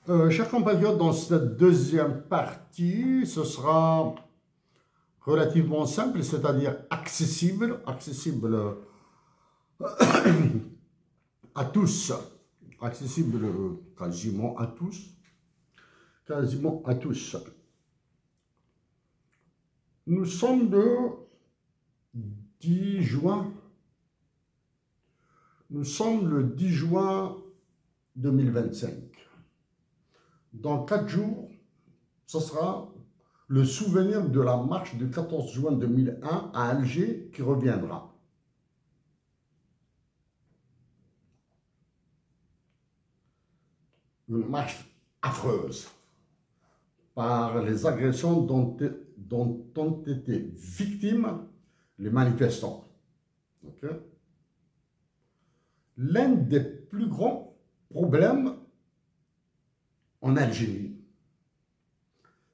Chers compatriotes, dans cette deuxième partie, ce sera relativement simple, c'est-à-dire accessible à tous, accessible quasiment à tous. Nous sommes le 10 juin. Nous sommes le 10 juin 2025. Dans 4 jours, ce sera le souvenir de la marche du 14 juin 2001 à Alger qui reviendra. Une marche affreuse par les agressions dont ont été victimes les manifestants. Okay? L'un des plus grands problèmes en Algérie,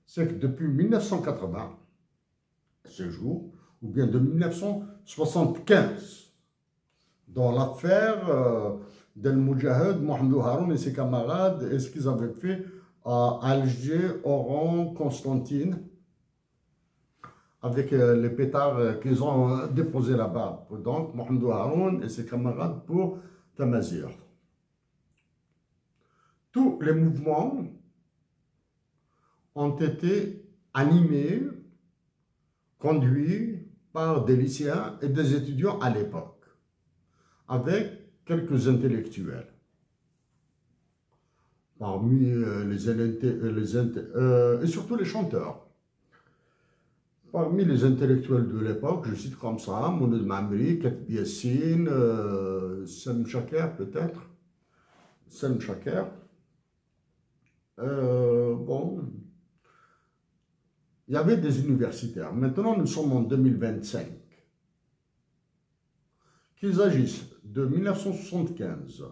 c'est que depuis 1980, ce jour, ou bien de 1975, dans l'affaire d'El Moudjahed, Mohamed Haroun et ses camarades, et ce qu'ils avaient fait à Alger, Oran, Constantine, avec les pétards qu'ils ont déposés là-bas. Donc, Mohamed Haroun et ses camarades pour Tamazir. Tous les mouvements ont été animés, conduits par des lycéens et des étudiants à l'époque, avec quelques intellectuels. Parmi et surtout les chanteurs. Parmi les intellectuels de l'époque, je cite comme ça, Mouloud Mamri, Katb Yassine, Salem Chaker peut-être, Salem Chaker. Bon, il y avait des universitaires. Maintenant, nous sommes en 2025. Qu'ils agissent de 1975,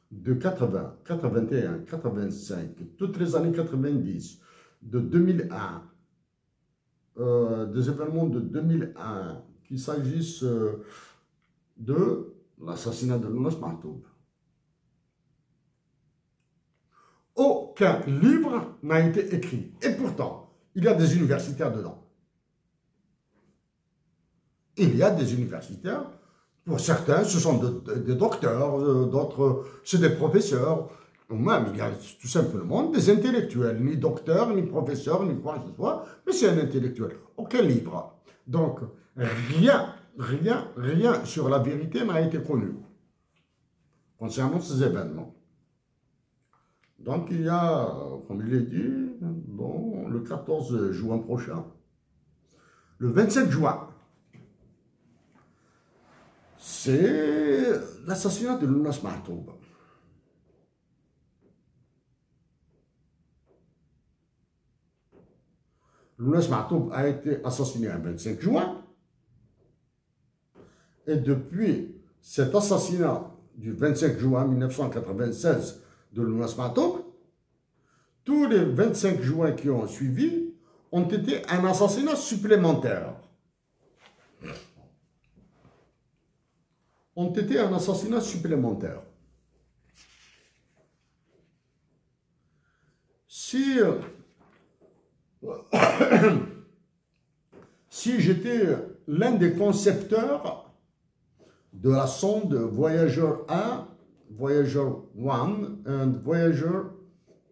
de 80, 81, 85, toutes les années 90, de 2001, des événements de 2001, qu'il s'agisse de l'assassinat de Lounas Mahtoub. Aucun livre n'a été écrit. Et pourtant, il y a des universitaires dedans. Il y a des universitaires. Pour certains, ce sont des docteurs, d'autres, c'est des professeurs. Ou même, il y a tout simplement des intellectuels. Ni docteur, ni professeur, ni quoi que ce soit. Mais c'est un intellectuel. Aucun livre. Donc, rien sur la vérité n'a été connu concernant ces événements. Donc, il y a, comme je l'ai dit, bon, le 14 juin prochain, le 27 juin, c'est l'assassinat de Lounas Mahtoub. Lounas Mahtoub a été assassiné le 25 juin. Et depuis cet assassinat du 25 juin 1996 de Lounas Mahtoub, tous les 25 juin qui ont suivi ont été un assassinat supplémentaire. Si j'étais l'un des concepteurs de la sonde Voyager 1, Voyager 1 et Voyager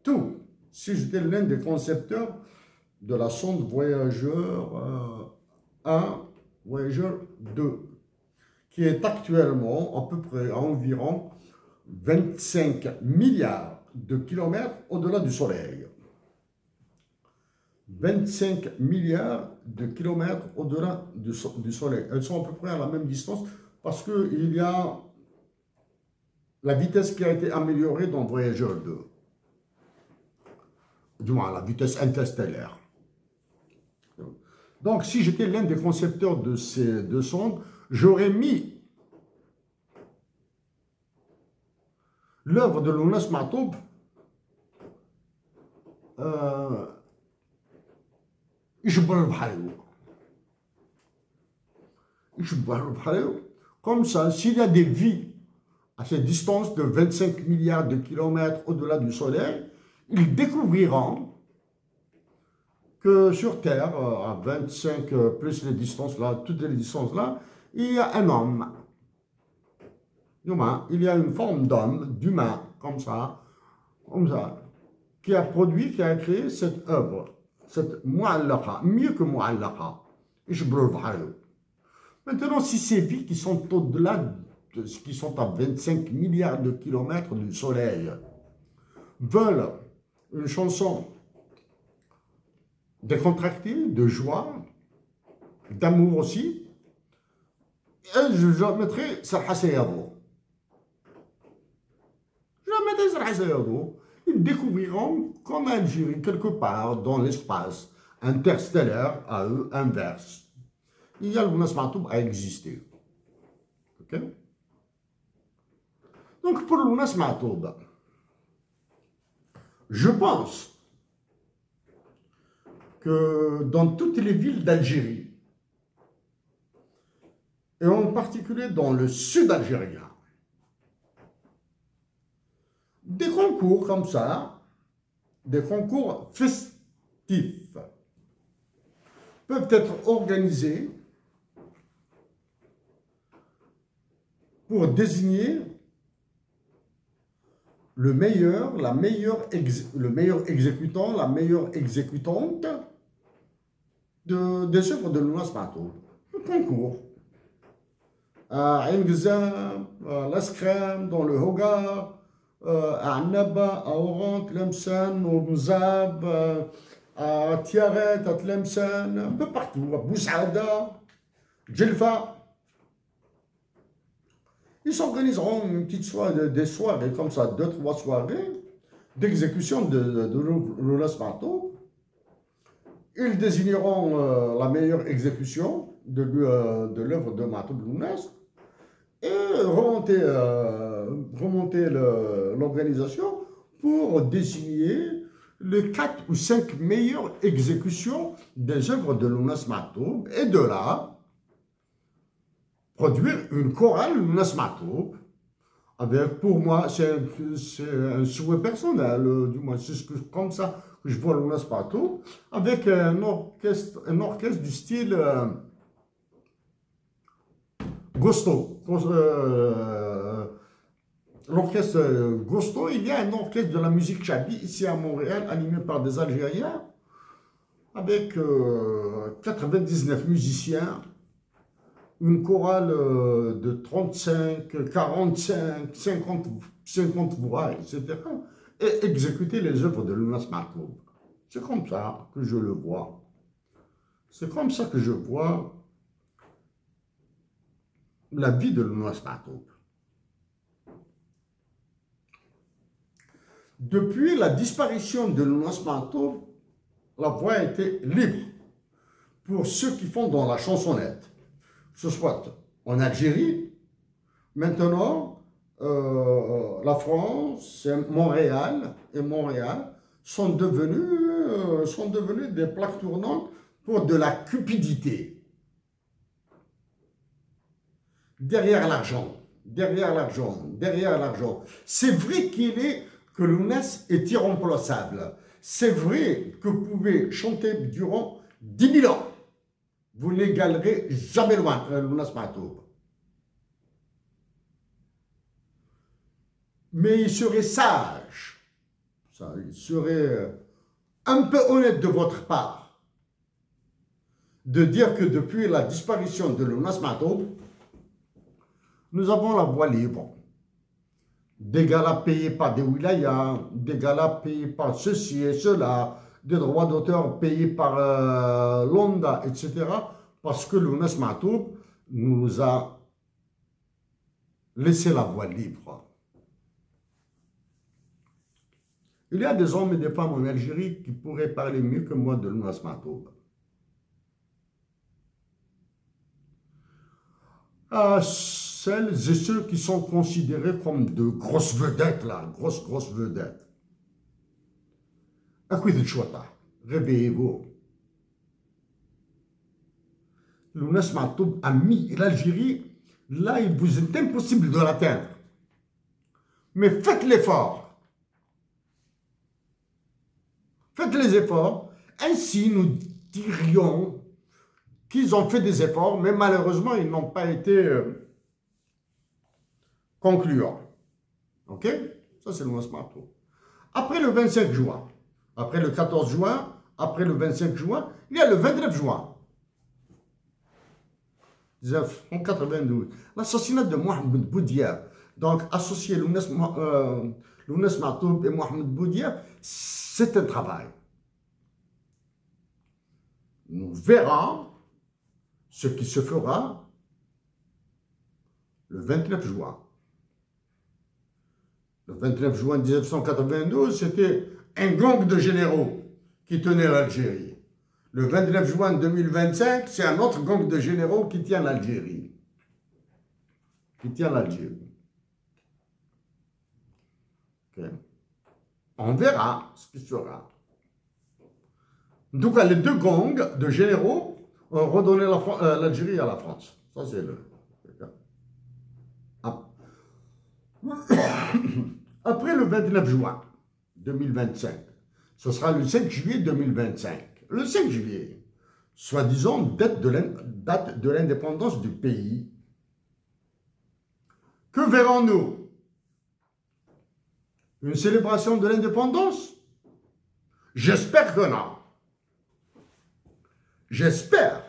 2, si j'étais l'un des concepteurs de la sonde Voyager 1, Voyager 2, qui est actuellement à peu près à environ 25 milliards de kilomètres au-delà du Soleil. 25 milliards de kilomètres au-delà du Soleil. Elles sont à peu près à la même distance parce qu'il y a la vitesse qui a été améliorée dans Voyager 2. Du moins, la vitesse interstellaire. Donc, si j'étais l'un des concepteurs de ces deux sondes, j'aurais mis l'œuvre de Lounas Mahtoub comme ça, s'il y a des vies à cette distance de 25 milliards de kilomètres au-delà du Soleil, ils découvriront que sur Terre, à 25 plus les distances là, toutes les distances là, il y a un homme. Humain, il y a une forme d'homme, d'humain, comme ça, qui a produit, qui a créé cette œuvre, cette mu'allaqa, mieux que mu'allaqa. Maintenant, si ces vies qui sont au-delà, qui sont à 25 milliards de kilomètres du Soleil, veulent une chanson décontractée, de joie, d'amour aussi, et je mettrai Sarha Sayadou. Ils découvriront qu'en Algérie, quelque part dans l'espace interstellaire à eux inverse, il y a le Lounas Matoub à exister. Ok? Donc pour le Lounas Matoub, je pense que dans toutes les villes d'Algérie, et en particulier dans le sud algérien, des concours comme ça, des concours festifs, peuvent être organisés pour désigner le meilleur exécutant, la meilleure exécutante des œuvres de Lounas Matoub. Un concours. À Ain Ghazam, à Laskrem, dans le Hogar, à Annaba, à Oran, Tlemcen, au Mouzab, à Tiaret, à Tlemcen, un peu partout, à Boussaada, Djelfa. Ils s'organiseront une petite soirée, des soirées comme ça, 2-3 soirées d'exécution de Lounas Matoub. Ils désigneront la meilleure exécution de l'œuvre de Matoub Lounas et remonter l'organisation pour désigner les 4 ou 5 meilleures exécutions des œuvres de Lounas Matoub et de là, produire une chorale Lounas Matoub. Avec, pour moi, c'est un souhait personnel, du moins, c'est comme ça que je vois Lounas Matoub, avec un orchestre du style Gosto. L'orchestre Gosto, il y a un orchestre de la musique chabi ici à Montréal, animé par des Algériens, avec 99 musiciens, une chorale de 35, 45, 50 voix, etc. Et exécuter les œuvres de Lounas Matoub. C'est comme ça que je le vois. C'est comme ça que je vois la vie de Lounas Matoub. Depuis la disparition de Lounas Matoub, la voie a été libre pour ceux qui font dans la chansonnette. Ce soit en Algérie, maintenant, la France, Montréal sont devenus des plaques tournantes pour de la cupidité. Derrière l'argent. C'est vrai que Lounas est irremplaçable. C'est vrai que vous pouvez chanter durant 10 000 ans. Vous n'égalerez jamais loin Lounas Matoub. Mais il serait sage, il serait un peu honnête de votre part de dire que depuis la disparition de Lounas Matoub, nous avons la voie libre. Des galas payés par des wilayas, des galas payés par ceci et cela, des droits d'auteur payés par l'ONDA, etc. Parce que Lounas Matoub nous a laissé la voie libre. Il y a des hommes et des femmes en Algérie qui pourraient parler mieux que moi de Lounas Matoub. À celles et ceux qui sont considérés comme de grosses vedettes, là, grosses vedettes. Réveillez-vous. Lounas Matoub a mis l'Algérie, là, il vous est impossible de l'atteindre. Mais faites l'effort. Faites les efforts. Ainsi, nous dirions qu'ils ont fait des efforts, mais malheureusement, ils n'ont pas été concluants. OK? Ça, c'est le mot marteau. Après le 25 juin, après le 14 juin, après le 25 juin, il y a le 29 juin 1992. L'assassinat de Mohamed Boudiaf. Donc, associer Lounes Martoub et Mohamed Boudiaf, c'est un travail. Nous verrons ce qui se fera le 29 juin. Le 29 juin 1992, c'était un gang de généraux qui tenait l'Algérie. Le 29 juin 2025, c'est un autre gang de généraux qui tient l'Algérie. Okay. On verra ce qui sera. En tout cas, les deux gangs de généraux ont redonné l'Algérie à la France. Ça, c'est le cas. Après le 29 juin 2025, ce sera le 5 juillet 2025. Le 5 juillet, soi-disant date de l'indépendance du pays. Que verrons-nous? Une célébration de l'indépendance? J'espère que non. J'espère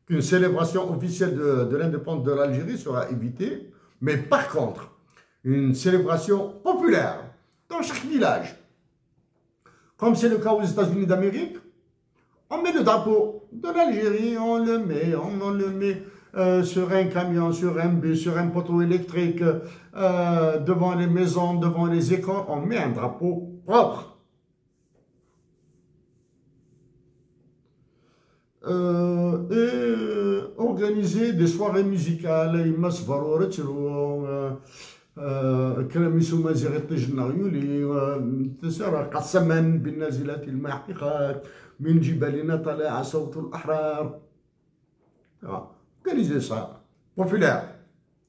qu'une célébration officielle de l'indépendance de l'Algérie sera évitée, mais par contre, une célébration populaire dans chaque village, comme c'est le cas aux États-Unis d'Amérique, on met le drapeau de l'Algérie, on le met sur un camion, sur un bus, sur un poteau électrique, devant les maisons, devant les écoles, on met un drapeau propre. Et organiser des soirées musicales, كلاميسو ما زغيت جنايولي تسرى قسما بالنازلات الماحقات من جبالنا طلع صوت الأحرار. Organisez ça, populaire,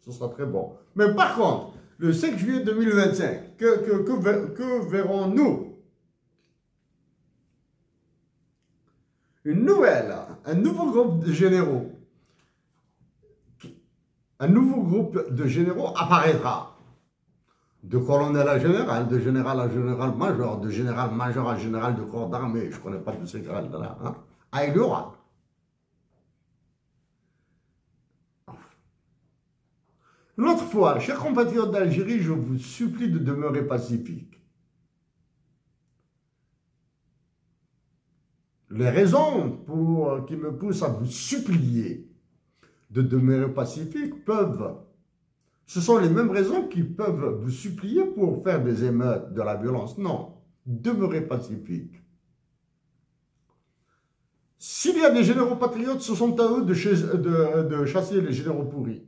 ce sera très bon. Mais par contre, le 5 juillet 2025, que verrons-nous? Un nouveau groupe de généraux. Un nouveau groupe de généraux apparaîtra. De colonel à général, de général à général-major, de général-major à général de corps d'armée. Je ne connais pas tous ces grades-là. Hein? Ah, il y aura. Une autre fois, chers compatriotes d'Algérie, je vous supplie de demeurer pacifiques. Les raisons qui me poussent à vous supplier de demeurer pacifique ce sont les mêmes raisons qui peuvent vous supplier pour faire des émeutes, de la violence. Non, demeurez pacifique. S'il y a des généraux patriotes, ce sont à eux de chasser les généraux pourris.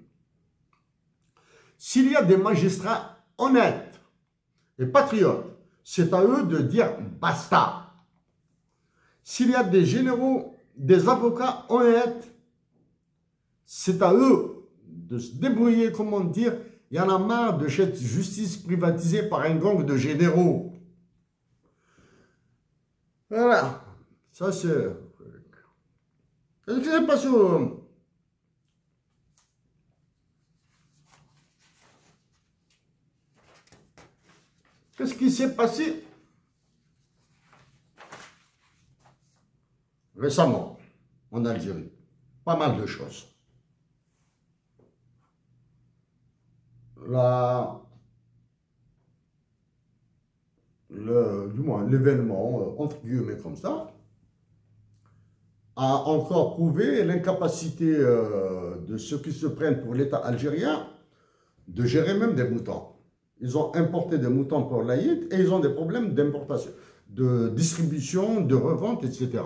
S'il y a des magistrats honnêtes et patriotes, c'est à eux de dire basta. S'il y a des généraux, des avocats honnêtes, c'est à eux de se débrouiller, comment dire, il y en a marre de cette justice privatisée par un gang de généraux. Voilà, ça c'est... Qu'est-ce qui s'est passé Qu'est-ce qui s'est passé récemment en Algérie? Pas mal de choses. Du moins l'événement, entre guillemets comme ça, a encore prouvé l'incapacité de ceux qui se prennent pour l'État algérien de gérer même des moutons. Ils ont importé des moutons pour l'Aïd et ils ont des problèmes d'importation, de distribution, de revente, etc.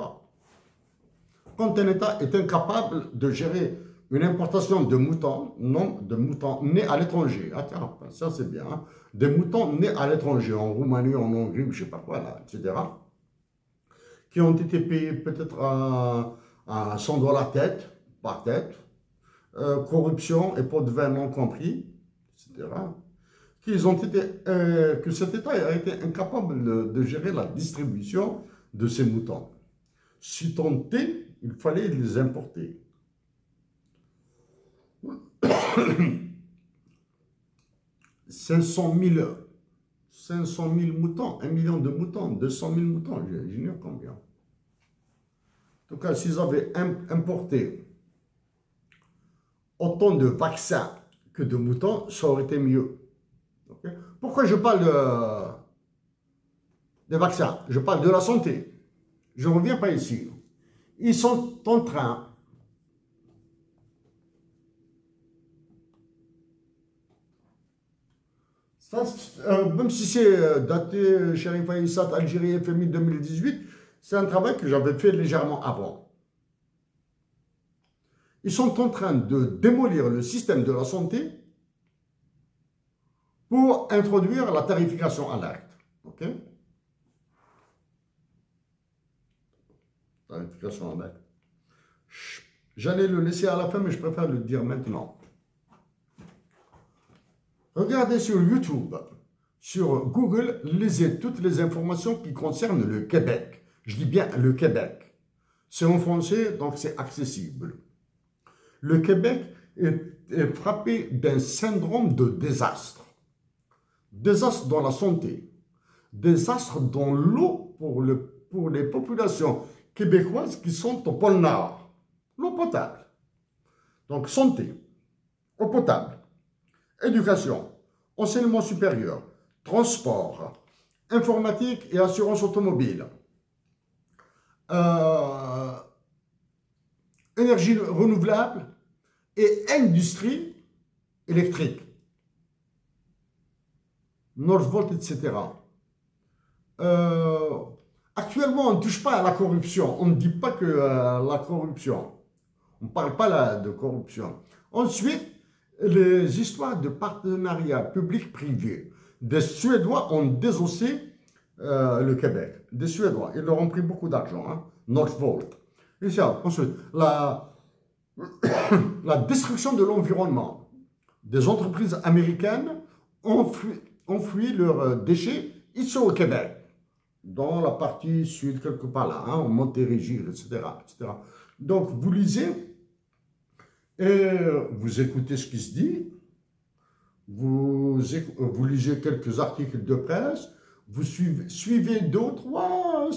Quand un État est incapable de gérer une importation de moutons, non, de moutons nés à l'étranger, ah tiens, ça c'est bien, hein, des moutons nés à l'étranger, en Roumanie, en Hongrie, je ne sais pas quoi, là, etc., qui ont été payés peut-être à 100 $ par tête, corruption et pot de vin non compris, etc., que cet État a été incapable de gérer la distribution de ces moutons. Si tant est, il fallait les importer. 500 000 moutons, 1 million de moutons, 200 000 moutons, j'ignore combien. En tout cas, s'ils avaient importé autant de vaccins que de moutons, ça aurait été mieux. Okay? Pourquoi je parle des vaccins? Je parle de la santé. Je ne reviens pas ici. Ils sont en train ça, même si c'est daté Cherif Aïssat, Algérie FMI 2018, c'est un travail que j'avais fait légèrement avant. Ils sont en train de démolir le système de la santé pour introduire la tarification à l'acte. Ok? Tarification à l'acte. J'allais le laisser à la fin, mais je préfère le dire maintenant. Regardez sur YouTube, sur Google, lisez toutes les informations qui concernent le Québec. Je dis bien le Québec. C'est en français, donc c'est accessible. Le Québec est frappé d'un syndrome de désastre. Désastre dans la santé, désastre dans l'eau pour les populations québécoises qui sont au pôle Nord. L'eau potable. Donc santé, eau potable, éducation, enseignement supérieur, transport, informatique et assurance automobile, énergie renouvelable et industrie électrique, Northvolt, etc. Actuellement, on ne touche pas à la corruption. On ne dit pas que la corruption. On ne parle pas là de corruption. Ensuite, les histoires de partenariat public-privé. Des Suédois ont désossé le Québec. Des Suédois. Ils leur ont pris beaucoup d'argent. Hein? Northvolt. Et ça, ensuite, la destruction de l'environnement. Des entreprises américaines ont fui leurs déchets ici au Québec. Dans la partie sud, quelque part là, hein, en Montérégie, etc., etc. Donc, vous lisez et vous écoutez ce qui se dit, vous lisez quelques articles de presse, vous suivez deux ou trois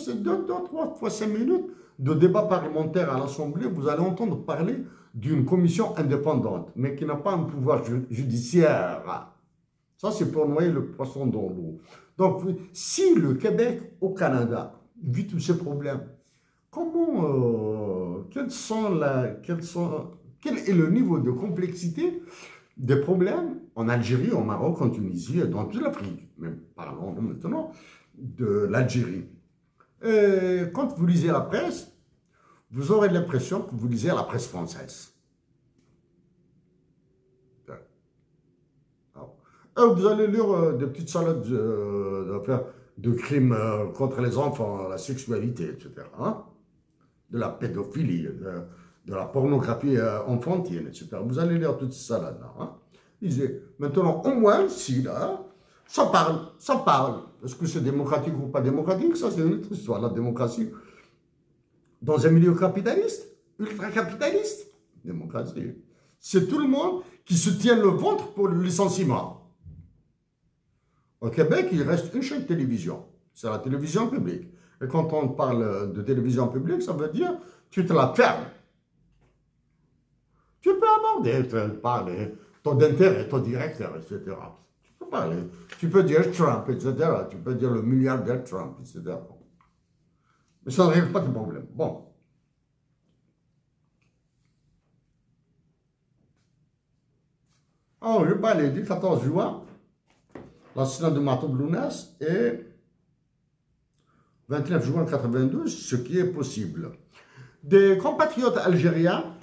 fois 5 minutes de débat parlementaire à l'Assemblée, vous allez entendre parler d'une commission indépendante, mais qui n'a pas un pouvoir judiciaire. Ça, c'est pour noyer le poisson dans l'eau. Donc, si le Québec au Canada vit tous ces problèmes, comment, quel est le niveau de complexité des problèmes en Algérie, au Maroc, en Tunisie et dans toute l'Afrique? Mais parlons maintenant de l'Algérie. Quand vous lisez la presse, vous aurez l'impression que vous lisez la presse française. Vous allez lire des petites salades de crimes contre les enfants, la sexualité, etc. Hein? De la pédophilie, de la pornographie enfantine, etc. Vous allez lire toutes ces salades-là. Hein? Maintenant, au moins, si là, ça parle. Est-ce que c'est démocratique ou pas démocratique? Ça, c'est une autre histoire. La démocratie, dans un milieu capitaliste, ultra-capitaliste, démocratie, c'est tout le monde qui se tient le ventre pour le licenciement. Au Québec, il reste une chaîne de télévision. C'est la télévision publique. Et quand on parle de télévision publique, ça veut dire tu te la fermes. Tu peux aborder, parler, ton intérêt, ton directeur, etc. Tu peux parler. Tu peux dire Trump, etc. Tu peux dire le milliardaire Trump, etc. Mais ça ne règle pas de problème. Bon. Alors, je parlais du 14 juin, l'assassinat de Matou Blounas, et 29 juin 92, ce qui est possible. Des compatriotes algériens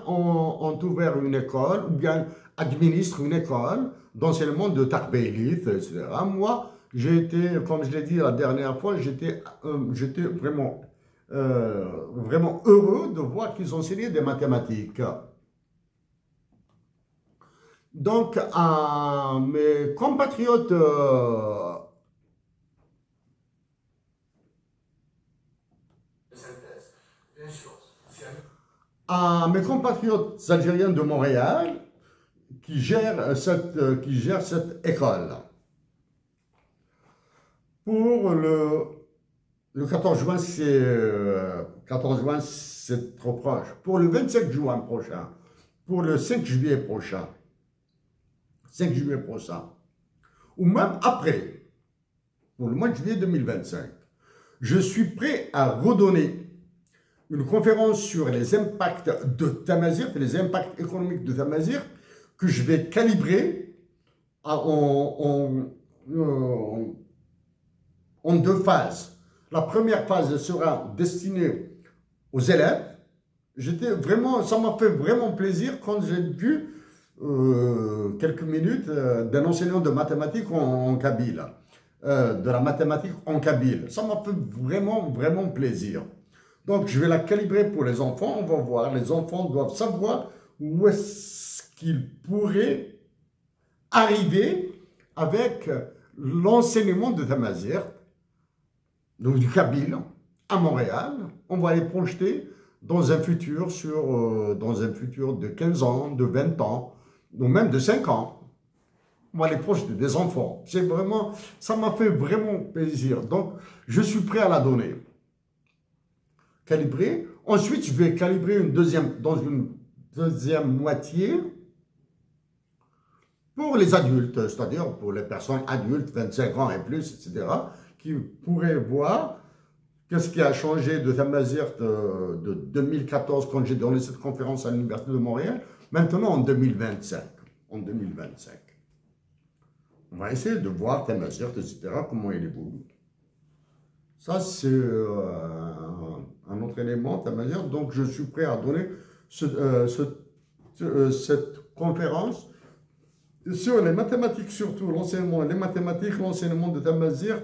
ont ouvert une école, ou bien administrent une école d'enseignement de Tarbiylit, etc. Moi, j'ai été, comme je l'ai dit la dernière fois, j'étais vraiment heureux de voir qu'ils enseignaient des mathématiques. Donc, à mes compatriotes algériens de Montréal qui gèrent cette école. Pour le 14 juin, c'est trop proche. Pour le 25 juin prochain, pour le 5 juillet prochain, ou même après, pour le mois de juillet 2025, je suis prêt à redonner une conférence sur les impacts de Tamazight, les impacts économiques de Tamazight, que je vais calibrer en deux phases. La première phase sera destinée aux élèves. Ça m'a fait vraiment plaisir quand j'ai vu quelques minutes d'un enseignant de mathématiques en kabyle, de la mathématique en kabyle. Ça m'a fait vraiment, vraiment plaisir. Donc, je vais la calibrer pour les enfants. On va voir. Les enfants doivent savoir où est-ce qu'ils pourraient arriver avec l'enseignement de Tamazight, donc du kabyle, à Montréal. On va les projeter dans un futur de 15 ans, de 20 ans, ou même de 5 ans. On va les projeter des enfants. C'est vraiment, ça m'a fait vraiment plaisir. Donc, je suis prêt à la donner. Calibrer. Ensuite, je vais calibrer dans une deuxième moitié pour les adultes, c'est-à-dire pour les personnes adultes, 25 ans et plus, etc., qui pourraient voir qu'est-ce qui a changé de Tamazight de 2014, quand j'ai donné cette conférence à l'Université de Montréal, maintenant en 2025. On va essayer de voir Tamazight, etc., comment il évolue. Ça, c'est un autre élément, Tamazight. Donc, je suis prêt à donner cette conférence sur les mathématiques, surtout l'enseignement de Tamazight.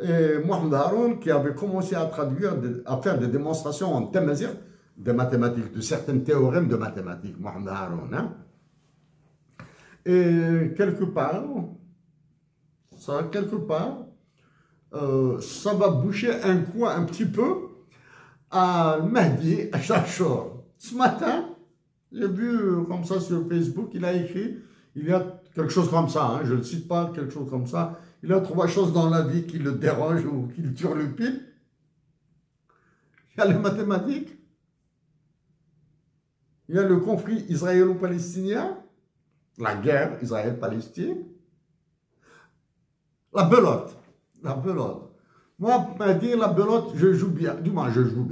Et Mohamed Haroun, qui avait commencé à faire des démonstrations en Tamazight, des mathématiques, de certains théorèmes de mathématiques, Mohamed Haroun. Hein? Et quelque part, ça va boucher un coin un petit peu à Mahdi Chachour. Ce matin, j'ai vu comme ça sur Facebook, il a écrit, il y a quelque chose comme ça, hein, je ne le cite pas, quelque chose comme ça, il a 3 choses dans la vie qui le dérangent ou qui le turlupinent. Il y a les mathématiques, il y a le conflit israélo-palestinien, la guerre Israël-Palestine, la belote. Moi, pour dire la belote, je joue bien. Du moins, je joue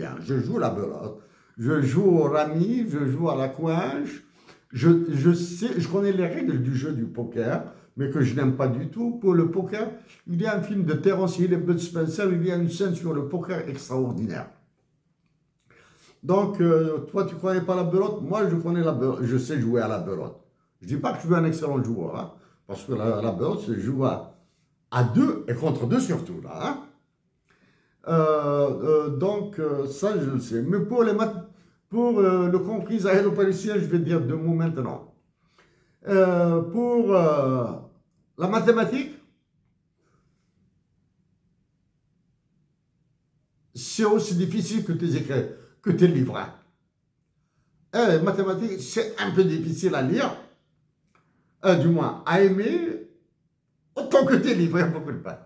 la belote. Je joue au rami, je joue à la coinge. Je connais les règles du jeu du poker, mais que je n'aime pas du tout. Pour le poker, il y a un film de Terence Hill et Bud Spencer, il y a une scène sur le poker extraordinaire. Donc, toi, tu ne connais pas la belote? Moi, je connais la belote. Je sais jouer à la belote. Je ne dis pas que je suis un excellent joueur, hein, parce que la belote se joue à 2 et contre 2 surtout, là. Hein. Donc, ça, je le sais. Mais pour le conflit israélo-palestinien, je vais dire 2 mots maintenant. Pour la mathématique, c'est aussi difficile que tes livres. Hein. Les mathématiques, c'est un peu difficile à lire, du moins à aimer, autant que tes livres, il n'y a beaucoup de pain.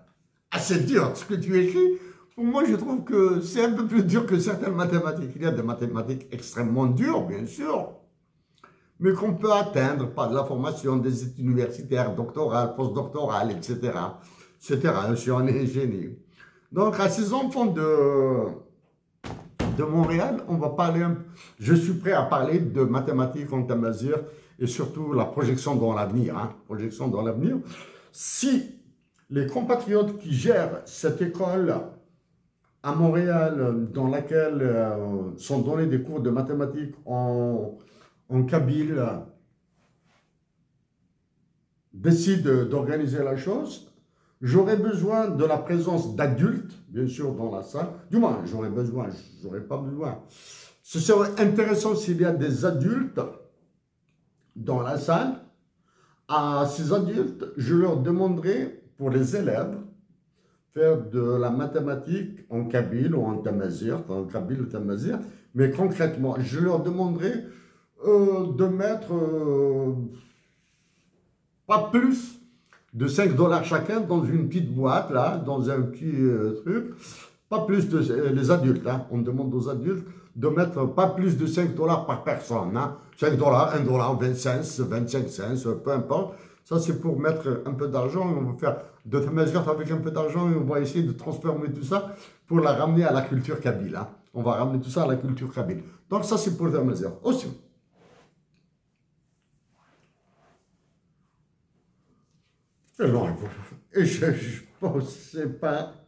Ah, c'est dur, ce que tu écris. Pour moi, je trouve que c'est un peu plus dur que certaines mathématiques. Il y a des mathématiques extrêmement dures, bien sûr, mais qu'on peut atteindre par de la formation des études universitaires, doctorales, postdoctorales, etc. Je suis un ingénieur. Donc, à ces enfants de Montréal, on va parler je suis prêt à parler de mathématiques en Tamazight et surtout la projection dans l'avenir. Hein, projection dans l'avenir. Si les compatriotes qui gèrent cette école à Montréal, dans laquelle sont donnés des cours de mathématiques en kabyle, décident d'organiser la chose, j'aurais besoin de la présence d'adultes, bien sûr, dans la salle. Du moins, j'aurais pas besoin. Ce serait intéressant s'il y a des adultes dans la salle À ces adultes, je leur demanderai, pour les élèves, faire de la mathématique en kabyle ou en tamazight, en kabyle ou tamazight, mais concrètement, je leur demanderai de mettre pas plus de 5 dollars chacun dans une petite boîte, là, dans un petit truc, pas plus de, les adultes, hein, on demande aux adultes de mettre pas plus de 5 dollars par personne, hein, 5 dollars, 1 dollar, 25 cents, peu importe. Ça, c'est pour mettre un peu d'argent. On va faire de mesures avec un peu d'argent et on va essayer de transformer tout ça pour la ramener à la culture kabyle. Hein. On va ramener tout ça à la culture kabyle. Donc, ça, c'est pour les mesures. Aussi. C'est long. Et je pensais pas.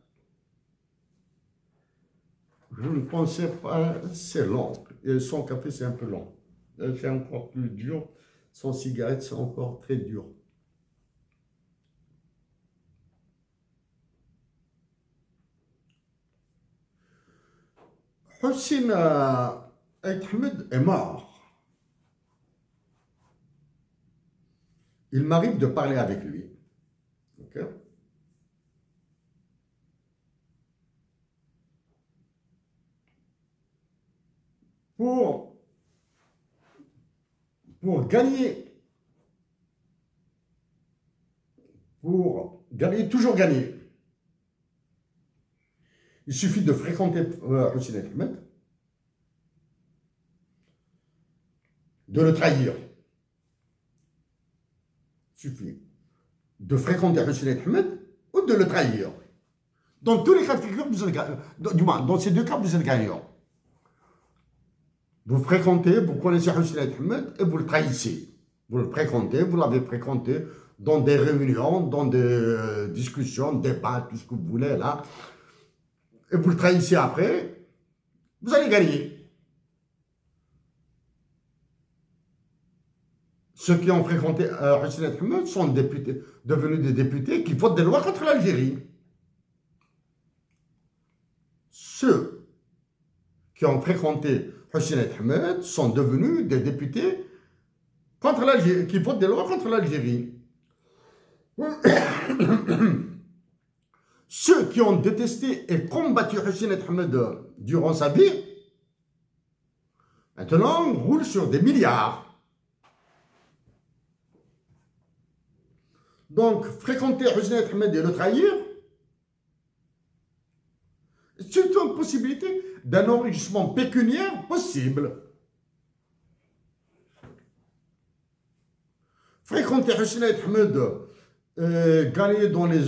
Je ne pensais pas. C'est long. Et son café, c'est un peu long. C'est encore plus dur. Son cigarette, c'est encore très dur. Hossein Ahmed est mort. Il m'arrive de parler avec lui. Okay? Pour gagner, toujours gagner. Il suffit de fréquenter Hossein Ahmed, de le trahir. Il suffit de fréquenter Hossein Ahmed ou de le trahir. Dans tous les cas de figure, vous êtes gagnant. Du moins, dans ces deux cas, vous êtes gagnant. Vous fréquentez, vous connaissez Hossein Ahmed et vous le trahissez. Vous le fréquentez, vous l'avez fréquenté dans des réunions, dans des discussions, débats, tout ce que vous voulez là. Et vous le trahissez après, vous allez gagner. Ceux qui ont fréquenté Hossein Ahmed sont devenus des députés qui votent des lois contre l'Algérie. Ceux qui ont fréquenté Hossein Ahmed sont devenus des députés contre l'Algérie, qui votent des lois contre l'Algérie. Ceux qui ont détesté et combattu Hossein Ahmed durant sa vie, maintenant roulent sur des milliards. Donc, fréquenter Hossein Ahmed et le trahir, c'est une possibilité d'un enrichissement pécuniaire possible. Fréquenter Hossein Ahmed, gagner dans les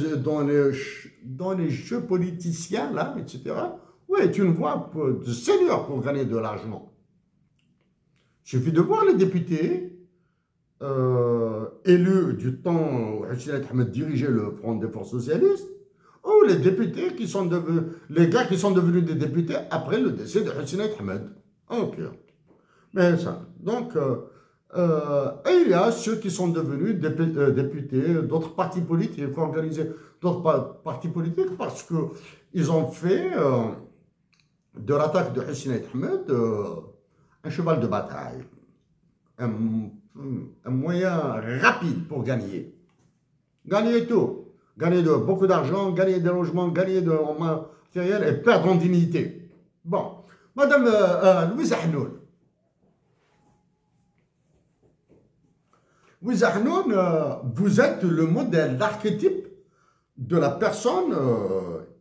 jeux politiciens, là, etc., oui, est une voie de seigneur pour gagner de l'argent. Il suffit de voir les députés élus du temps où Hossein Ahmed dirigeait le Front des Forces Socialistes, ou les députés qui sont devenus, les gars qui sont devenus des députés après le décès de Hossein Ahmed. Ok. Mais ça, donc, et il y a ceux qui sont devenus députés d'autres partis politiques, il faut organiser d'autres partis politiques parce qu'ils ont fait de l'attaque de Hossein Ahmed un cheval de bataille, un moyen rapide pour gagner. Gagner tout. Gagner beaucoup d'argent, gagner des logements, gagner de matériel et perdre en dignité. Bon, Madame Louise Ahnoun. Louise Ahnoun, vous êtes le modèle, l'archétype de la personne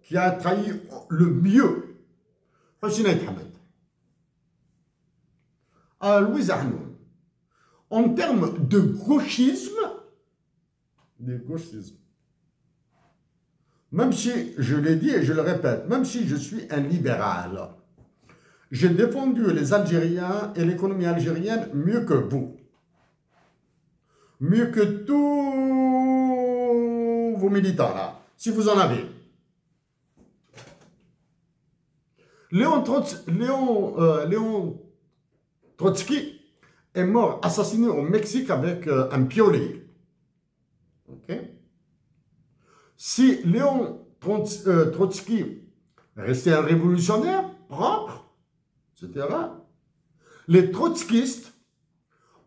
qui a trahi le mieux Hossein Ahmed. Louise Ahnoun, en termes de gauchisme, même si, je l'ai dit et je le répète, même si je suis un libéral, j'ai défendu les Algériens et l'économie algérienne mieux que vous. Mieux que tous vos militants, là, si vous en avez. Léon Trotsky est mort, assassiné au Mexique avec un piolet. Ok? Si Léon Trotsky restait un révolutionnaire propre, etc., les trotskistes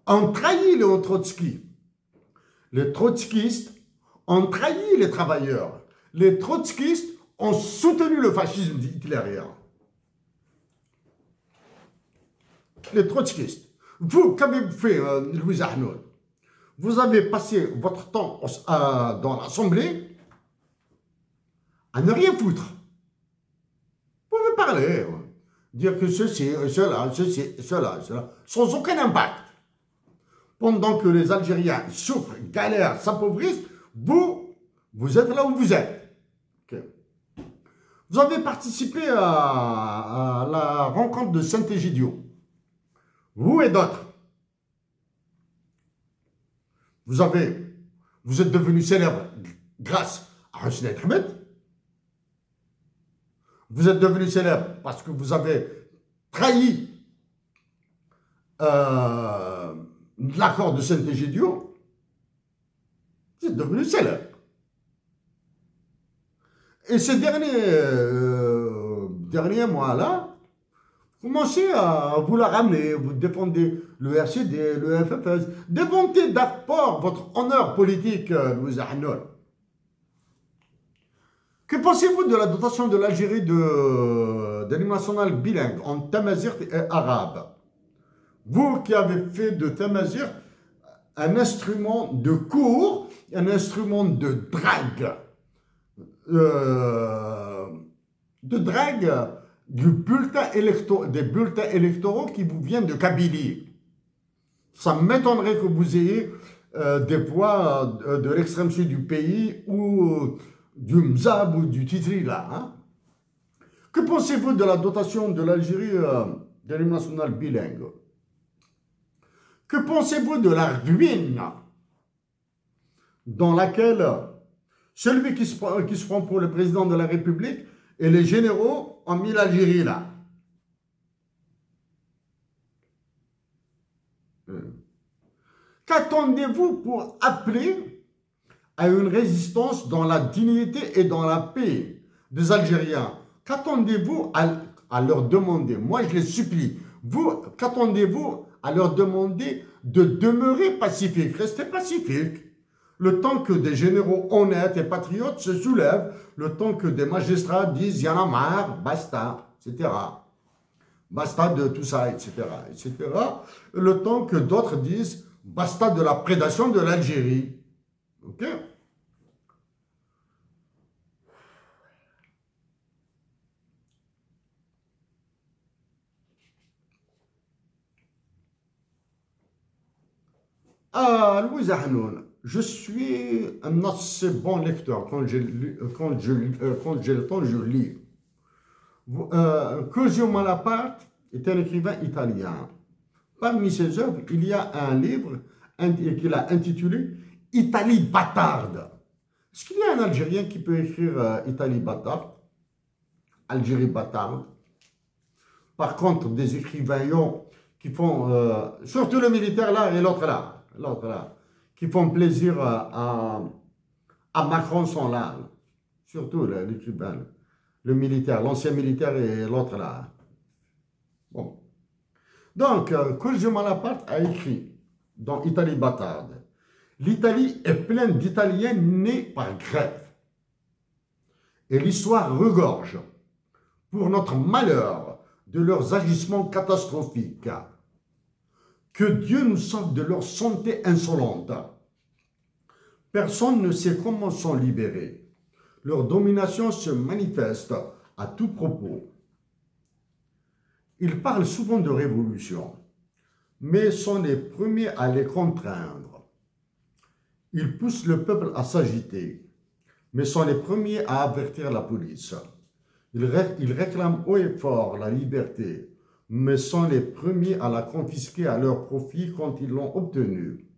ont trahi Léon Trotsky. Les trotskistes ont trahi les travailleurs. Les trotskistes ont soutenu le fascisme hitlérien. Les trotskistes. Vous, qu'avez-vous fait, Louis Arnaud? Vous avez passé votre temps dans l'Assemblée à ne rien foutre. Vous pouvez parler, dire que ceci, cela, sans aucun impact. Pendant que les Algériens souffrent, galèrent, s'appauvrissent, vous êtes là où vous êtes. Okay. Vous avez participé à la rencontre de Saint-Égidio. Vous et d'autres. Vous êtes devenu célèbre grâce à Hosni Ahmed. Vous êtes devenu célèbre parce que vous avez trahi l'accord de Saint-Égidio. Vous êtes devenu célèbre. Et ces derniers mois-là, vous commencez à vous la ramener, vous défendez le RCD, le FFS, défendez d'abord votre honneur politique, Louis Arnaud. Que pensez-vous de la dotation de l'Algérie de l'hymne national bilingue en tamazight et arabe? Vous qui avez fait de tamazight un instrument de cours, un instrument de drague, des bulletins électoraux qui vous viennent de Kabylie. Ça m'étonnerait que vous ayez des voix de l'extrême sud du pays ou du Mzab ou du Titri là. Hein? Que pensez-vous de la dotation de l'Algérie de l'hymne national bilingue? Que pensez-vous de la ruine dans laquelle celui qui se prend pour le président de la République et les généraux ont mis l'Algérie là? Qu'attendez-vous pour appeler à une résistance dans la dignité et dans la paix des Algériens? Qu'attendez-vous à leur demander? Moi, je les supplie. Vous, qu'attendez-vous à leur demander de demeurer pacifiques? Restez pacifiques. Le temps que des généraux honnêtes et patriotes se soulèvent, le temps que des magistrats disent « y en a marre, basta », etc. Basta de tout ça, etc., etc. Le temps que d'autres disent « basta de la prédation de l'Algérie ». Ok? Louis Ahnoun, je suis un assez bon lecteur. Quand j'ai le temps, je lis. Cosio Malaparte est un écrivain italien. Parmi ses œuvres, il y a un livre qu'il a intitulé « Italie bâtarde ». Est-ce qu'il y a un Algérien qui peut écrire Italie bâtarde, Algérie bâtarde? Par contre, des écrivains qui font, surtout le militaire là et l'autre là, qui font plaisir à Macron sont là. Surtout l'écrivain, le militaire, l'ancien militaire et l'autre là. Bon. Donc, Cosio Malaparte a écrit dans Italie bâtarde: l'Italie est pleine d'Italiens nés par grève. Et l'histoire regorge, pour notre malheur, de leurs agissements catastrophiques. Que Dieu nous sauve de leur santé insolente. Personne ne sait comment s'en libérer. Leur domination se manifeste à tout propos. Ils parlent souvent de révolution, mais sont les premiers à les contraindre. Ils poussent le peuple à s'agiter, mais sont les premiers à avertir la police. Ils réclament haut et fort la liberté, mais sont les premiers à la confisquer à leur profit quand ils l'ont obtenue.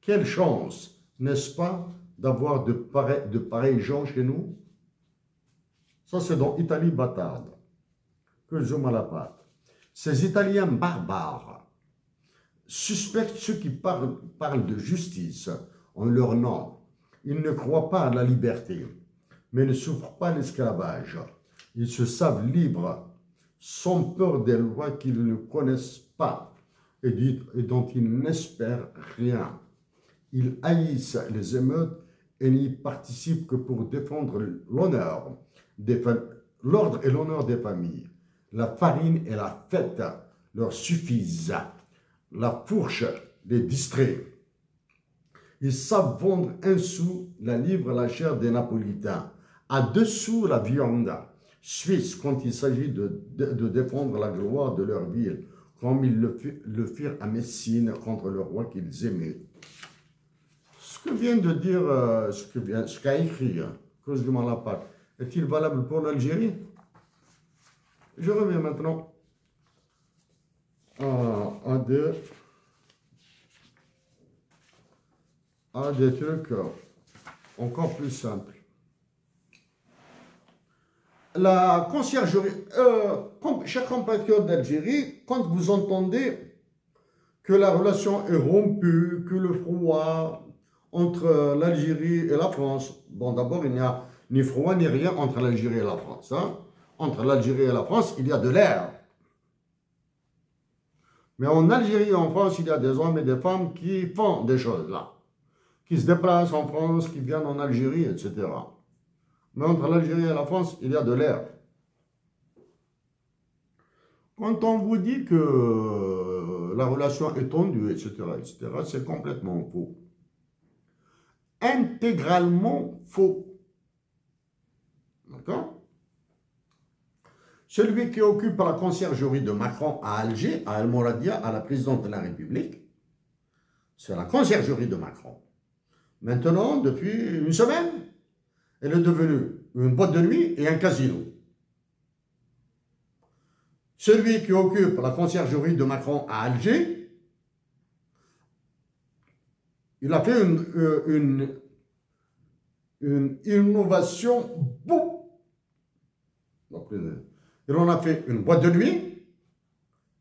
Quelle chance, n'est-ce pas, d'avoir de pareils gens chez nous? Ça, c'est dans Italie bâtarde, que je Malaparte. Ces Italiens barbares suspectent ceux qui parlent de justice en leur nom. Ils ne croient pas à la liberté, mais ne souffrent pas l'esclavage. Ils se savent libres, sans peur des lois qu'ils ne connaissent pas et dont ils n'espèrent rien. Ils haïssent les émeutes et n'y participent que pour défendre l'honneur, l'ordre et l'honneur des familles. La farine et la fête leur suffisent. La fourche les distrait. Ils savent vendre 1 sou la livre la chair des Napolitains, à 2 sous la viande suisse quand il s'agit de défendre la gloire de leur ville, comme ils le firent à Messine contre le roi qu'ils aimaient. Ce que vient de dire, ce qu'a écrit Cruz de Malaparte, est-il valable pour l'Algérie? Je reviens maintenant à des trucs encore plus simples. La conciergerie, chers compatriotes d'Algérie, quand vous entendez que la relation est rompue, que le froid entre l'Algérie et la France, bon d'abord il n'y a ni froid ni rien entre l'Algérie et la France. Hein. Entre l'Algérie et la France, il y a de l'air. Mais en Algérie et en France, il y a des hommes et des femmes qui font des choses là, qui se déplacent en France, qui viennent en Algérie, etc. Mais entre l'Algérie et la France, il y a de l'air. Quand on vous dit que la relation est tendue, etc., c'est complètement faux. Intégralement faux. D'accord? Celui qui occupe la conciergerie de Macron à Alger, à Al-Mouradia, à la présidente de la République, c'est la conciergerie de Macron. Maintenant, depuis une semaine, elle est devenue une boîte de nuit et un casino. Celui qui occupe la conciergerie de Macron à Alger, il a fait une innovation boum. Il en a fait une boîte de nuit,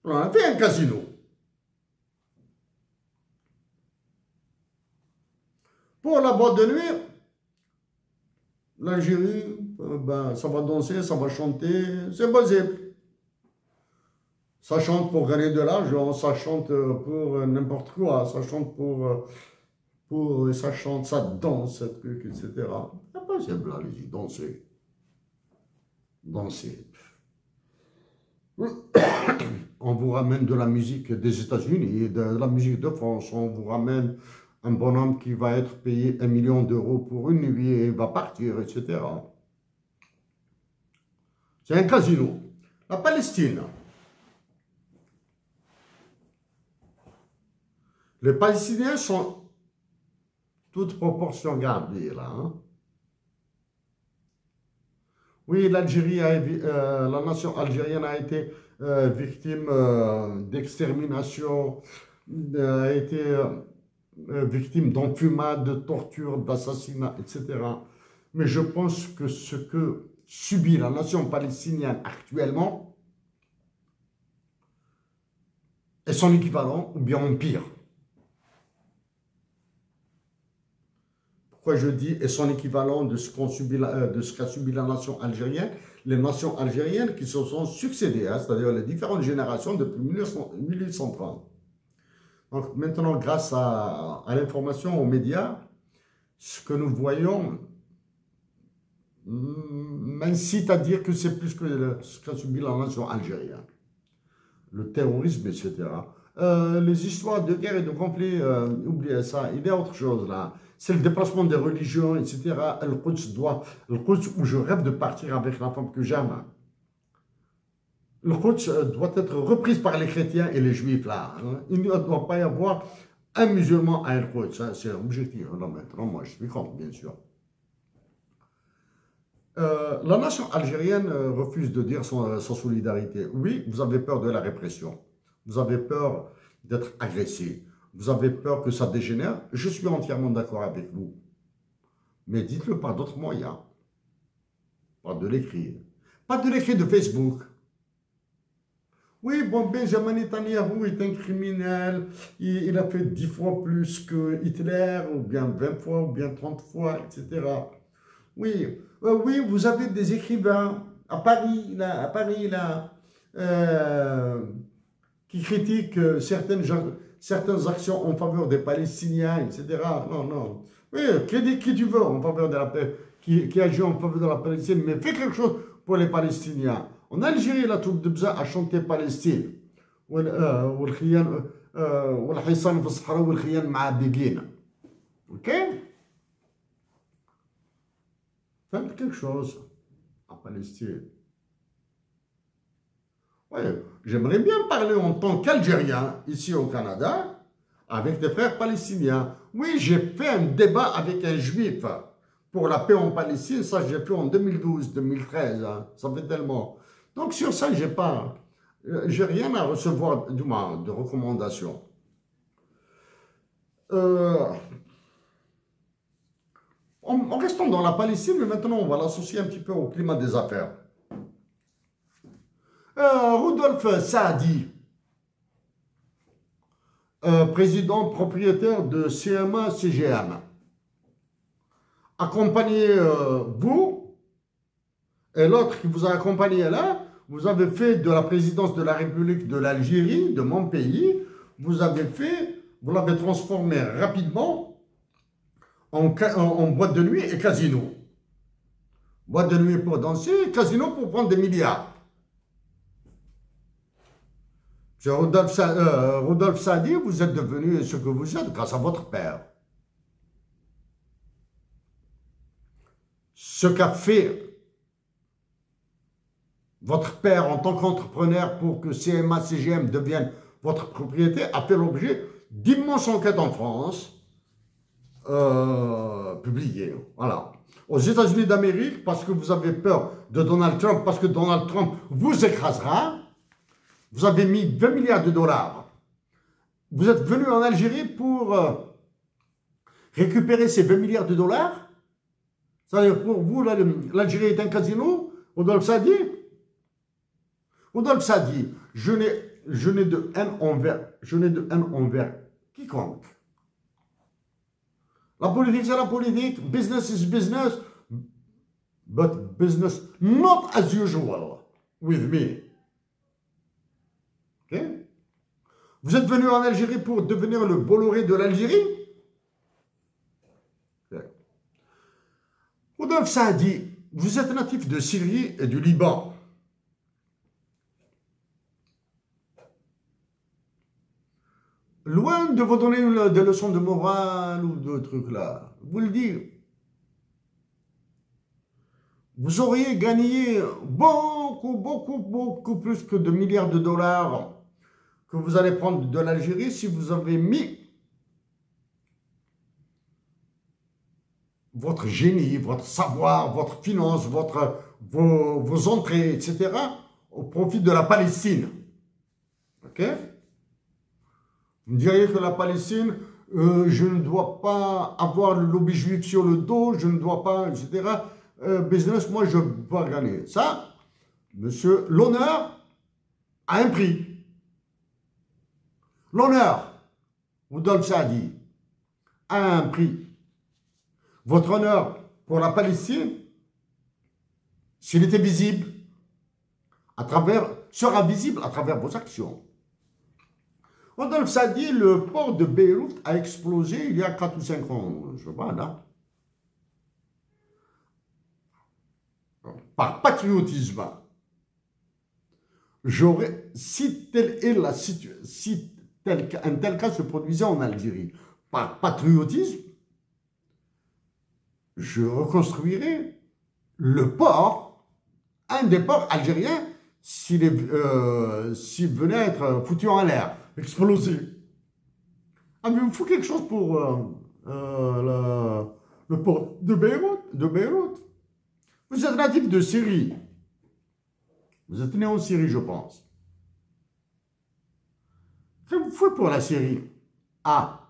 il en a fait un casino. Pour la boîte de nuit, l'Algérie, ben, ça va danser, ça va chanter, c'est possible. Ça chante pour gagner de l'argent, ça chante pour n'importe quoi, ça chante ça chante, ça danse, ce truc, etc. C'est possible, allez-y, danser. Danser. On vous ramène de la musique des États-Unis, de la musique de France, on vous ramène un bonhomme qui va être payé 1 million d'euros pour une nuit et va partir, etc. C'est un casino. La Palestine. Les Palestiniens sont toutes proportions gardées là. Hein. Oui, l'Algérie, la nation algérienne a été victime d'extermination, a été victime d'enfumades, de torture, d'assassinats, etc. Mais je pense que ce que subit la nation palestinienne actuellement est son équivalent ou bien en pire. Pourquoi je dis est son équivalent de ce qu'a subi la nation algérienne? Les nations algériennes qui se sont succédées, hein, c'est-à-dire les différentes générations depuis 1830. Donc maintenant, grâce à l'information, aux médias, ce que nous voyons m'incite à dire que c'est plus que ce qu'a subi la nation algérienne. Le terrorisme, etc. Les histoires de guerre et de conflit, oubliez ça, il y a autre chose là. C'est le déplacement des religions, etc. Le Quds où je rêve de partir avec la femme que j'aime. Le Quds doit être reprise par les chrétiens et les juifs là. Hein. Il ne doit pas y avoir un musulman à El Quds. Hein. C'est objectif. Là, maintenant, moi je suis contre, bien sûr. La nation algérienne refuse de dire sa solidarité. Oui, vous avez peur de la répression. Vous avez peur d'être agressé. Vous avez peur que ça dégénère. Je suis entièrement d'accord avec vous. Mais dites-le par d'autres moyens. Pas de l'écrit. Pas de l'écrit de Facebook. Oui, bon, Benjamin Netanyahu est un criminel. Il a fait 10 fois plus que Hitler, ou bien 20 fois, ou bien 30 fois, etc. Oui, oui, vous avez des écrivains à Paris, là, qui critiquent certaines actions en faveur des Palestiniens, etc. Non, non. Oui, qui tu veux en faveur de la paix, qui agit en faveur de la Palestine, mais fais quelque chose pour les Palestiniens. En Algérie, la troupe de Bza a chanté Palestine. والحصان في الصحراء والخيان مع بيجينا. Ok? Faites quelque chose en Palestine. Oui, j'aimerais bien parler en tant qu'Algérien, ici au Canada, avec des frères palestiniens. Oui, j'ai fait un débat avec un juif pour la paix en Palestine. Ça, j'ai fait en 2012, 2013. Hein. Ça fait tellement. Donc, sur ça, j'ai rien à recevoir de recommandations. En restant dans la Palestine, mais maintenant, on va l'associer un petit peu au climat des affaires. Rudolf Saadi, président propriétaire de CMA CGM, accompagné vous et l'autre qui vous a accompagné là, vous avez fait de la présidence de la République de l'Algérie, de mon pays, vous l'avez transformé rapidement en boîte de nuit et casino. Boîte de nuit pour danser, casino pour prendre des milliards. Rudolf Saadi, vous êtes devenu ce que vous êtes grâce à votre père. Ce qu'a fait votre père en tant qu'entrepreneur pour que CMA CGM devienne votre propriété a fait l'objet d'immenses enquêtes en France publiées. Voilà. Aux États-Unis d'Amérique, parce que vous avez peur de Donald Trump, parce que Donald Trump vous écrasera, vous avez mis 20 milliards de dollars. Vous êtes venu en Algérie pour récupérer ces 20 milliards de dollars. C'est-à-dire pour vous, l'Algérie est un casino, Rudolf Saadi. Rudolf Saadi, je n'ai de haine envers quiconque. La politique, c'est la politique. Business is business. But business not as usual with me. Okay? Vous êtes venu en Algérie pour devenir le Bolloré de l'Algérie? Okay. Rudolf Saadi, vous êtes natif de Syrie et du Liban. Loin de vous donner des leçons de morale ou de trucs là, vous le dites. Vous auriez gagné beaucoup plus que 2 milliards de dollars que vous allez prendre de l'Algérie si vous avez mis votre génie, votre savoir, votre finance, vos entrées, etc. au profit de la Palestine. Ok? Vous me diriez que la Palestine, je ne dois pas avoir le lobby juif sur le dos, je ne dois pas, etc. Business, moi, je dois gagner. Ça, monsieur, l'honneur a un prix. L'honneur, Rudolf Saadi, a un prix. Votre honneur pour la Palestine, s'il était visible, sera visible à travers vos actions. Rudolf Saadi, le port de Beyrouth a explosé il y a 4 ou 5 ans, je sais pas, là. Par patriotisme. Si un tel cas se produisait en Algérie, par patriotisme, je reconstruirais le port, un des ports algériens, s'il venait à être foutu en l'air, explosé. Ah, mais il me faut quelque chose pour le port de Beyrouth. Vous êtes natif de Syrie. Vous êtes né en Syrie, je pense. Qu'est-ce que vous faites pour la Syrie? Ah.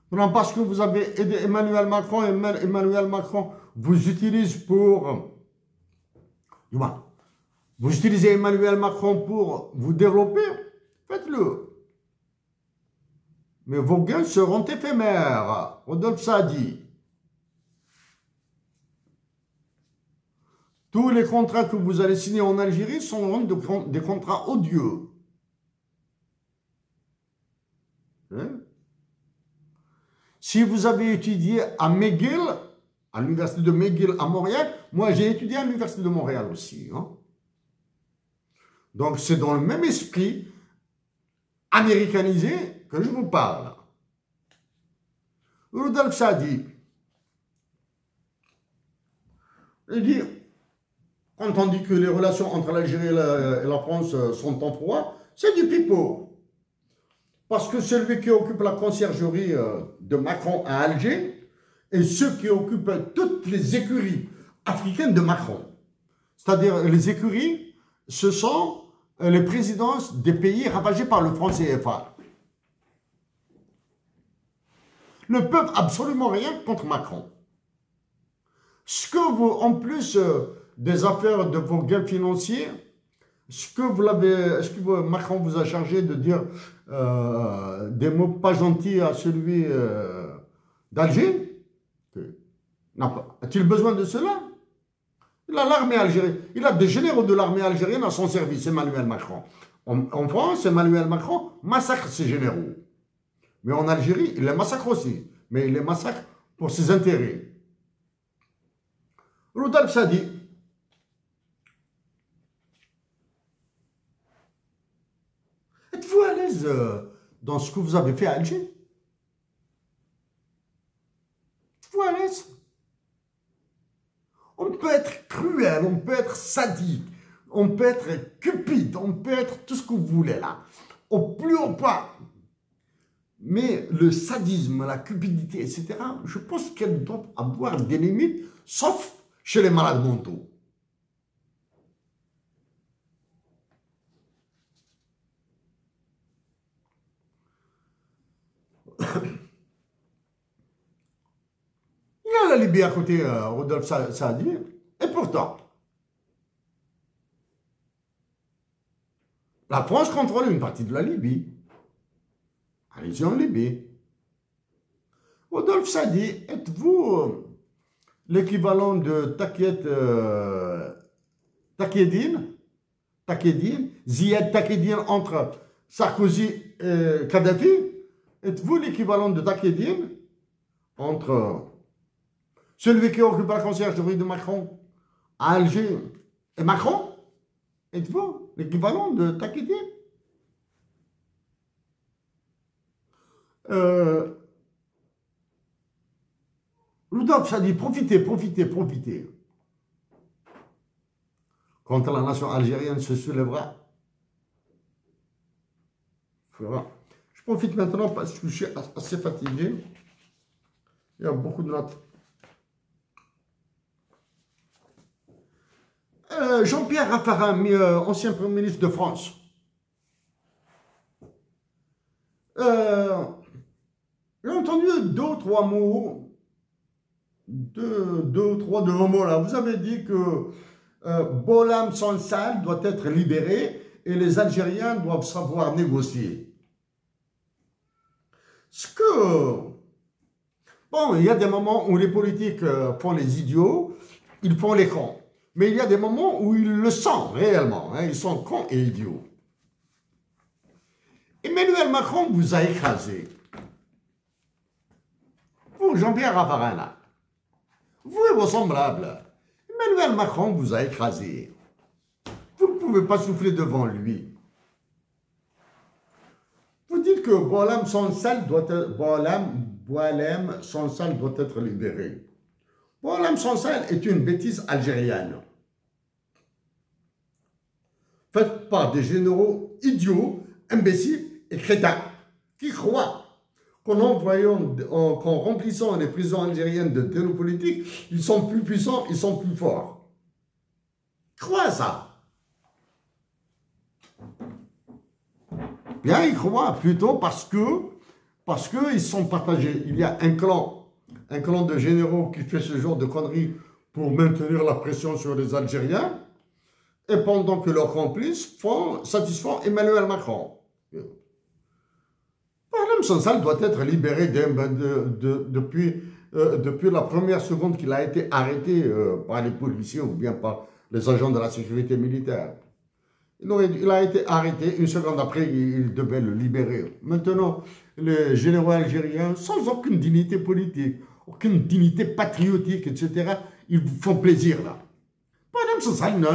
Non, parce que vous avez aidé Emmanuel Macron, et Emmanuel Macron vous utilise pour... Vous utilisez Emmanuel Macron pour vous développer, faites-le. Mais vos gains seront éphémères. Rudolf Saadi. Tous les contrats que vous allez signer en Algérie sont des contrats odieux. Si vous avez étudié à McGill, à l'université de McGill à Montréal, moi j'ai étudié à l'université de Montréal aussi. Hein. Donc c'est dans le même esprit américanisé que je vous parle. Rudolf Sadi, il dit, quand on dit que les relations entre l'Algérie et la France sont en froid, c'est du pipeau. Parce que celui qui occupe la conciergerie de Macron à Alger, et ceux qui occupent toutes les écuries africaines de Macron. C'est-à-dire, les écuries, ce sont les présidences des pays ravagés par le franc CFA. Ne peuvent absolument rien contre Macron. Ce que vous, en plus des affaires de vos gains financiers, est-ce que Macron vous a chargé de dire des mots pas gentils à celui d'Alger? A-t-il besoin de cela? Il a l'armée algérienne. Il a des généraux de l'armée algérienne à son service, Emmanuel Macron. En France, Emmanuel Macron massacre ses généraux. Mais en Algérie, il les massacre aussi. Mais il les massacre pour ses intérêts. Rudolf Sadi, êtes-vous à l'aise dans ce que vous avez fait à Alger? Êtes-vous à l'aise? On peut être cruel, on peut être sadique, on peut être cupide, on peut être tout ce que vous voulez là, au plus haut point. Mais le sadisme, la cupidité, etc., je pense qu'elle doit avoir des limites, sauf chez les malades mentaux. Il y a la Libye à côté, Rodolphe Saadi, et pourtant, la France contrôle une partie de la Libye. Allez-y en Libye. Rodolphe Sadi, êtes-vous l'équivalent de Ziad Takedine entre Sarkozy et Kadhafi? Êtes-vous l'équivalent de Takedine entre celui qui occupe la conciergerie de Macron à Alger et Macron? Êtes-vous l'équivalent de Takedine? Rudolf Sadi, profitez. Quand la nation algérienne se soulèvera, fera. Je profite maintenant parce que je suis assez fatigué. Il y a beaucoup de notes. Jean-Pierre Raffarin, ancien Premier ministre de France. J'ai entendu deux ou trois mots là. Vous avez dit que Bolam Sansal doit être libéré et les Algériens doivent savoir négocier. Bon, il y a des moments où les politiques font les idiots, ils font les cons. Mais il y a des moments où ils le sentent réellement, hein, ils sont cons et idiots. Emmanuel Macron vous a écrasé. Vous, Jean-Pierre Raffarin, là. Vous et vos semblables. Emmanuel Macron vous a écrasé. Vous ne pouvez pas souffler devant lui. Vous dites que Bolam Sansal doit être libéré. Bolam Sansal est une bêtise algérienne. Faite par des généraux idiots, imbéciles et crétins qui croient qu'en remplissant les prisons algériennes de détenus politiques, ils sont plus puissants, ils sont plus forts. Ils croient ça. Bien, ils croient plutôt parce que ils sont partagés. Il y a un clan de généraux qui fait ce genre de conneries pour maintenir la pression sur les Algériens, et pendant que leurs complices satisfont Emmanuel Macron. Bolam Sansal doit être libéré depuis la première seconde qu'il a été arrêté par les policiers ou bien par les agents de la sécurité militaire. Il a été arrêté, une seconde après, il devait le libérer. Maintenant, les généraux algériens, sans aucune dignité politique, aucune dignité patriotique, etc., ils vous font plaisir là. Madame Sassalna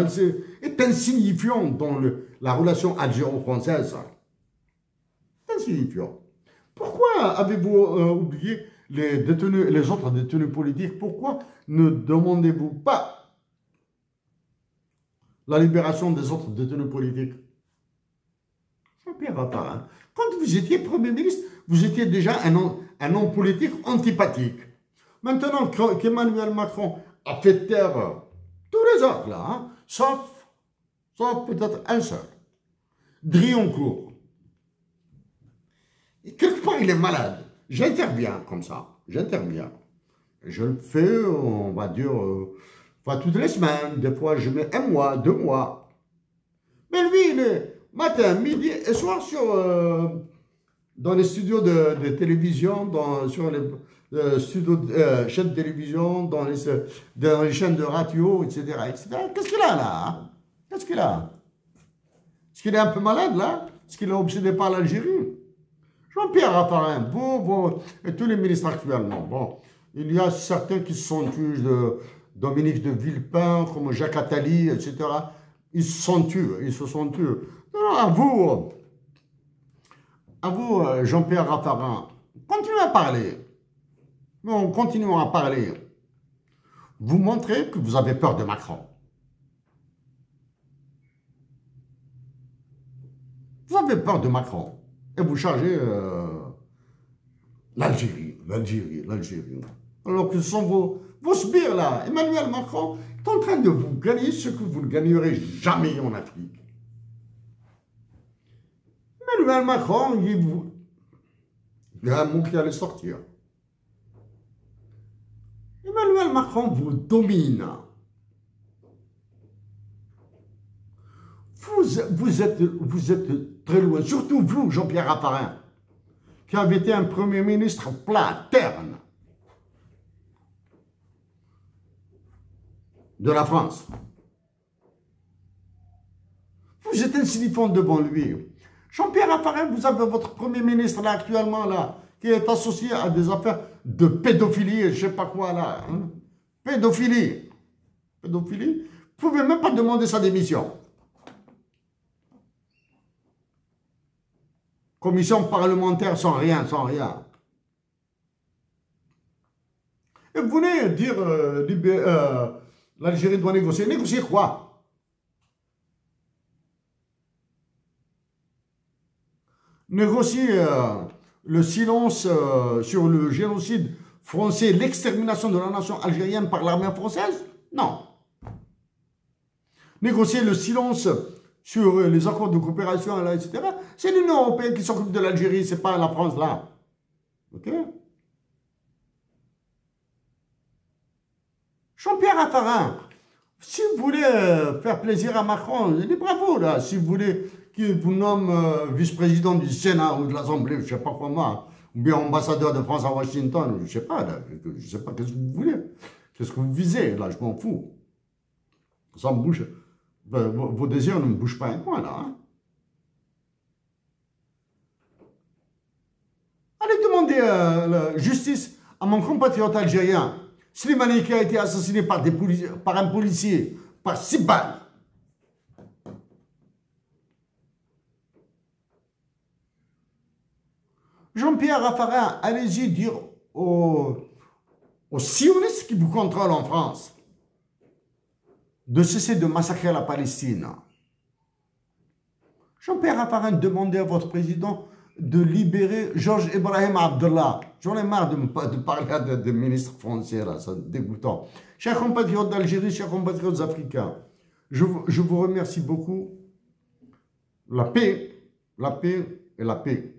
est insignifiant dans la relation algéro-française. C'est insignifiant. Pourquoi avez-vous oublié les autres détenus politiques? Pourquoi ne demandez-vous pas la libération des autres détenus politiques? Jean-Pierre Raffarin, quand vous étiez Premier ministre, vous étiez déjà un homme politique antipathique. Maintenant qu'Emmanuel Macron a fait taire tous les autres là, hein, sauf peut-être un seul, Drioncourt. Et quelque part, il est malade. J'interviens comme ça, j'interviens. Je le fais, on va dire, toutes les semaines. Des fois, je mets 1 mois, 2 mois. Mais lui, il est matin, midi et soir dans les studios de télévision, sur les studios chaînes de télévision, dans les chaînes de radio, etc. Qu'est-ce qu'il a là, hein? Qu'est-ce qu'il a? Est-ce qu'il est un peu malade là? Est-ce qu'il est obsédé par l'Algérie? Jean-Pierre Raffarin, vous et tous les ministres actuellement, bon, il y a certains qui se sont tués, Dominique de Villepin, comme Jacques Attali, etc. Ils se sont tués, Non, à vous, Jean-Pierre Raffarin, continuez à parler. Non, continuons à parler. Vous montrez que vous avez peur de Macron. Vous avez peur de Macron. Et vous chargez l'Algérie. Alors que ce sont vos sbires là. Emmanuel Macron est en train de vous gagner ce que vous ne gagnerez jamais en Afrique. Emmanuel Macron, il y a un mot qui allait sortir. Emmanuel Macron vous domine. Vous êtes très loin, surtout vous, Jean-Pierre Raffarin, qui avez été un Premier ministre plat, terne de la France. Vous êtes insignifiant devant lui. Jean-Pierre Raffarin, vous avez votre Premier ministre là actuellement là, qui est associé à des affaires de pédophilie et je ne sais pas quoi là. Hein? Pédophilie. Vous ne pouvez même pas demander sa démission. Commission parlementaire sans rien. Et vous venez dire l'Algérie doit négocier. Négocier quoi? Négocier le silence sur le génocide français, l'extermination de la nation algérienne par l'armée française? Non. Négocier le silence sur les accords de coopération, là, etc. C'est l'Union européenne qui s'occupe de l'Algérie, c'est pas la France là. Ok? Jean-Pierre Raffarin, si vous voulez faire plaisir à Macron, libre à vous là. Si vous voulez qu'il vous nomme vice-président du Sénat ou de l'Assemblée, je ne sais pas quoi moi, ou bien ambassadeur de France à Washington, je ne sais pas, qu'est-ce que vous voulez. Qu'est-ce que vous visez, là, je m'en fous. Ça me bouge. Vos désirs ne me bougent pas un coin, là. Hein. Allez demander la justice à mon compatriote algérien, Slimani, qui a été assassiné par un policier, par 6 balles. Jean-Pierre Raffarin, allez-y dire aux sionistes qui vous contrôlent en France de cesser de massacrer la Palestine. Jean-Pierre Raffarin, demandez à votre président de libérer Georges Ibrahim Abdallah. J'en ai marre de parler à des ministres français, là, c'est dégoûtant. Chers compatriotes d'Algérie, chers compatriotes africains, je vous remercie beaucoup. La paix et la paix.